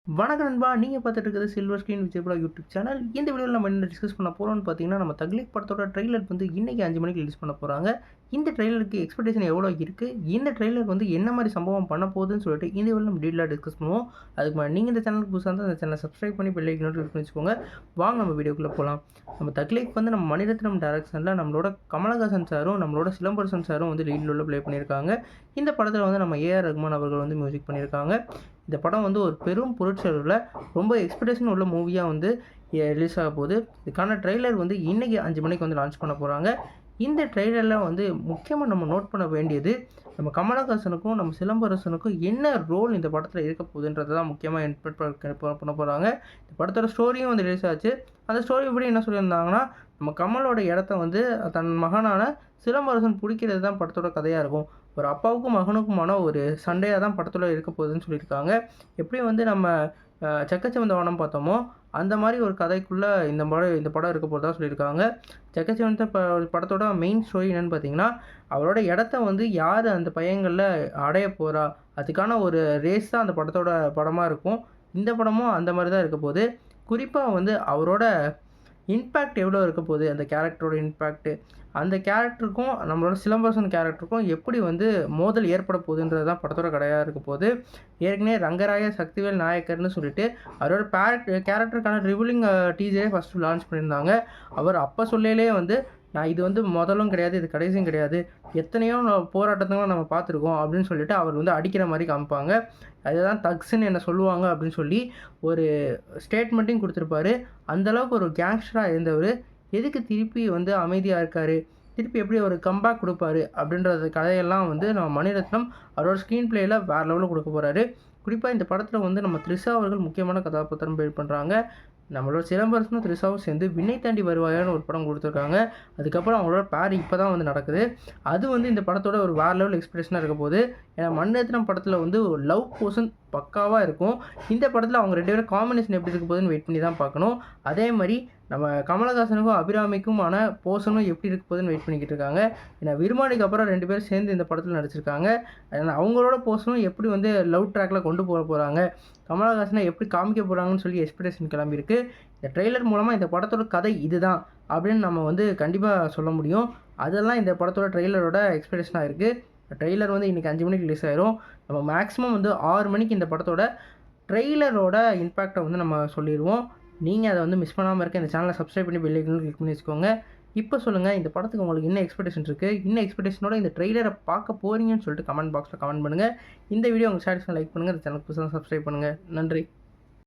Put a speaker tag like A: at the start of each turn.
A: வணக்கம் நண்பா. நீங்க பார்த்துட்டு இருக்கிறது silver screen Vijay bro YouTube channel. இந்த வீடியோல நம்ம என்ன டிஸ்கஸ் பண்ண போறோம்னு பார்த்தீங்கன்னா, நம்ம தக்லீஃப் படத்தோட ட்ரெய்லர் வந்து இன்னைக்கு 5 மணிக்கு ரிலீஸ் பண்ண போறாங்க. இந்த ட்ரெய்லருக்கு எக்ஸ்பெக்டேஷன் எவ்வளோ இருக்கு? இந்த ட்ரெய்லர் வந்து என்ன மாரி சம்பவம் பண்ண போகுதுன்னு சொல்லிட்டு இந்த வீடியோல நம்ம டீட்டெயிலா டிஸ்கஸ் பண்ணுவோம். அதுக்கு முன்னாடி நீங்க இந்த சேனலுக்கு புதுசா இருந்தா இந்த சேனலை சப்ஸ்கிரைப் பண்ணி பெல் ஐகானை கிளிக் பண்ணி வச்சுக்கோங்க. வாங்க நம்ம வீடியோக்குள்ள போலாம். நம்ம தக்லீஃப் வந்து நம்ம மணிரத்னம் டைரக்ஷன்ல நம்மளோட கமலஹாசன் சாரும், நம்மளோட சிலம்பரசன் சாரும் வந்து லீட் ரோல்ல ப்ளே பண்ணியிருக்காங்க. இந்த படத்துல வந்து நம்ம ஏ.ஆர். ரகுமான் அவர்கள் வந்து மியூசிக் பண்ணியிருக்காங்க. இந்த படம் வந்து ஒரு பெரும் பொருட்செலவுல ரொம்ப எக்ஸ்பெக்டேஷன் உள்ள மூவியா வந்து ரிலீஸ் ஆக போகுது. இதுக்கான ட்ரெய்லர் வந்து இன்னைக்கு 5 மணிக்கு வந்து லான்ச் பண்ண போறாங்க. இந்த ட்ரெய்லர்ல வந்து முக்கியமா நம்ம நோட் பண்ண வேண்டியது, நம்ம கமலஹாசனுக்கும், நம்ம சிலம்பரசனுக்கும் என்ன ரோல் இந்த படத்துல இருக்க போகுதுன்றத தான் முக்கியமா பண்ண போறாங்க. இந்த படத்தோட ஸ்டோரியும் வந்து ரிலீஸ் ஆச்சு. அந்த ஸ்டோரி படி என்ன சொல்லியிருந்தாங்கன்னா, நம்ம கமலோட இடத்த வந்து தன் மகனான சிலம்பரசன் புடிக்கிறது தான் படத்தோட கதையா இருக்கும். ஒரு அப்பாவுக்கும் மகனுக்குமான ஒரு சண்டையா தான் படத்துல இருக்க போகுதுன்னு சொல்லியிருக்காங்க. எப்படி வந்து நம்ம செக்கச்சிவந்த வானம் பார்த்தோமோ, அந்த மாரி ஒரு கதைக்குள்ள இந்த படம் இருக்க போறதா சொல்லியிருக்காங்க. செக்கச்சிவந்த படத்தோட மெயின் ஸ்டோரி என்னன்னு பார்த்தீங்கன்னா, அவரோட இடத்த வந்து யாரு அந்த பையன்கள்ல அடைய போறா? அதுக்கான ஒரு ரேஸ் தான் அந்த படத்தோட படமா இருக்கும். இந்த படமும் அந்த மாரி தான் இருக்க போது. குறிப்பா வந்து அவரோட இம்பேக்ட் எவ்வளோ இருக்க போகுது, அந்த கேரக்டரோட இம்பேக்ட்டு. அந்த கேரக்டருக்கும், நம்மளோட சிலம்பரசன் கேரக்டருக்கும் எப்படி வந்து மோதல் ஏற்பட போகுதுன்றது தான் படத்தோட கதையா இருக்க போது. ஏற்கனவே ரங்கராய சக்திவேல் நாயக்கர்னு சொல்லிட்டு அவரோட கேரக்டருக்கான ரிவீலிங் டீசரே ஃபர்ஸ்ட்டு லான்ச் பண்ணியிருந்தாங்க. அவர் அப்ப சொல்லையிலேயே வந்து, "நான் இது வந்து முதலும் கிடையாது, இது கடைசியும் கிடையாது. எத்தனையோ போராட்டத்தலாம் நம்ம பார்த்துருக்கோம்." அப்படின்னு சொல்லிட்டு அவர் வந்து அடிக்கிற மாரி காமிப்பாங்க. அதுதான் தக்ஸ்ன்னு என்ன சொல்லுவாங்க அப்படின்னு சொல்லி ஒரு ஸ்டேட்மெண்ட்டையும் குடுத்திருப்பாரு. அந்த அளவுக்கு ஒரு கேங்ஸ்டரா இருந்தவரு, எதுக்கு திருப்பி வந்து அமைதியா இருக்காரு? திருப்பி எப்படி ஒரு கம்பேக் குடுப்பாரு? அப்படின்றது கதையெல்லாம் வந்து நம்ம மணிரத்னம் அவரோட ஸ்க்ரீன் பிளேல வேற லெவல்ல குடுக்க போறாரு. குறிப்பா இந்த படத்துல வந்து நம்ம த்ரிஷா அவர்கள் முக்கியமான கதாபாத்திரம் ப்ளே பண்றாங்க. நம்மளோட சிலம்பரசனும் த்ரிஷாவும் சேர்ந்து விண்ணை தாண்டி வருவாயான்னு ஒரு படம் குடுத்துருக்காங்க. அதுக்கப்புறம் அவங்களோட பேர் இப்ப தான் வந்து நடக்குது. அது வந்து இந்த படத்தோட ஒரு வேற லெவல் எக்ஸ்பெக்டேஷனா இருக்க போது. ஏன்னா மணிரத்னம் படத்துல வந்து ஒரு லவ் போர்ஷன் பக்காவா இருக்கும். இந்த படத்துல அவங்க 2 பேரும் காம்பினேஷன் எப்படி இருக்க போகுதுன்னு வெயிட் பண்ணி தான் பார்க்கணும். அதே மாரி நம்ம கமலஹாசனுக்கும், அபிராமிக்குமான போர்ஷனும் எப்படி இருக்க போகுதுன்னு வெயிட் பண்ணிக்கிட்டு இருக்காங்க. ஏன்னா விருமாண்டிக்கு அப்புறம் 2 பேரும் சேர்ந்து இந்த படத்துல நடிச்சிருக்காங்க. அவங்களோட போர்ஷனும் எப்படி வந்து லவ் ட்ராக்ல கொண்டு போறாங்க, கமலஹாசனை எப்படி காமிக்க போறாங்கன்னு சொல்லி எக்ஸ்பெக்டேஷன் கிளம்பியிருக்கு. இந்த ட்ரெய்லர் மூலமா இந்த படத்தோட கதை இதுதான் அப்படின்னு நம்ம வந்து கண்டிப்பா சொல்ல முடியும். அதெல்லாம் இந்த படத்தோட ட்ரெய்லரோட எக்ஸ்பெக்டேஷனா இருக்கு. ட்ரெய்லர் வந்து இன்னைக்கு 5 மணிக்கு ரிலீஸ் ஆயிரும். நம்ம மேக்ஸிமம் வந்து 6 மணிக்கு இந்த படத்தோட ட்ரெய்லரோட இம்பேக்ட்ட வந்து நம்ம சொல்லிருவோம். நீங்க அத வந்து மிஸ் பண்ணாம இருக்க இந்த சேனலை சப்ஸ்கிரைப் பண்ணி பெல் ஐகானை கிளிக் பண்ணி வச்சுக்கோங்க. இப்ப சொல்லுங்க, இந்த படத்துக்கு உங்களுக்கு என்ன எக்ஸ்பெக்டேஷன் இருக்கு? என்ன எக்ஸ்பெக்டேஷனோட இந்த ட்ரெய்லர பார்க்க போறீங்கன்னு சொல்லிட்டு கமெண்ட் பாக்ஸ்ல கமெண்ட் பண்ணுங்க. இந்த வீடியோ உங்களுக்கு சாட்டிஸ்ஃபை லைக் பண்ணுங்க. இந்த சேனலுக்கு புதுசா சப்ஸ்கிரைப் பண்ணுங்க. நன்றி.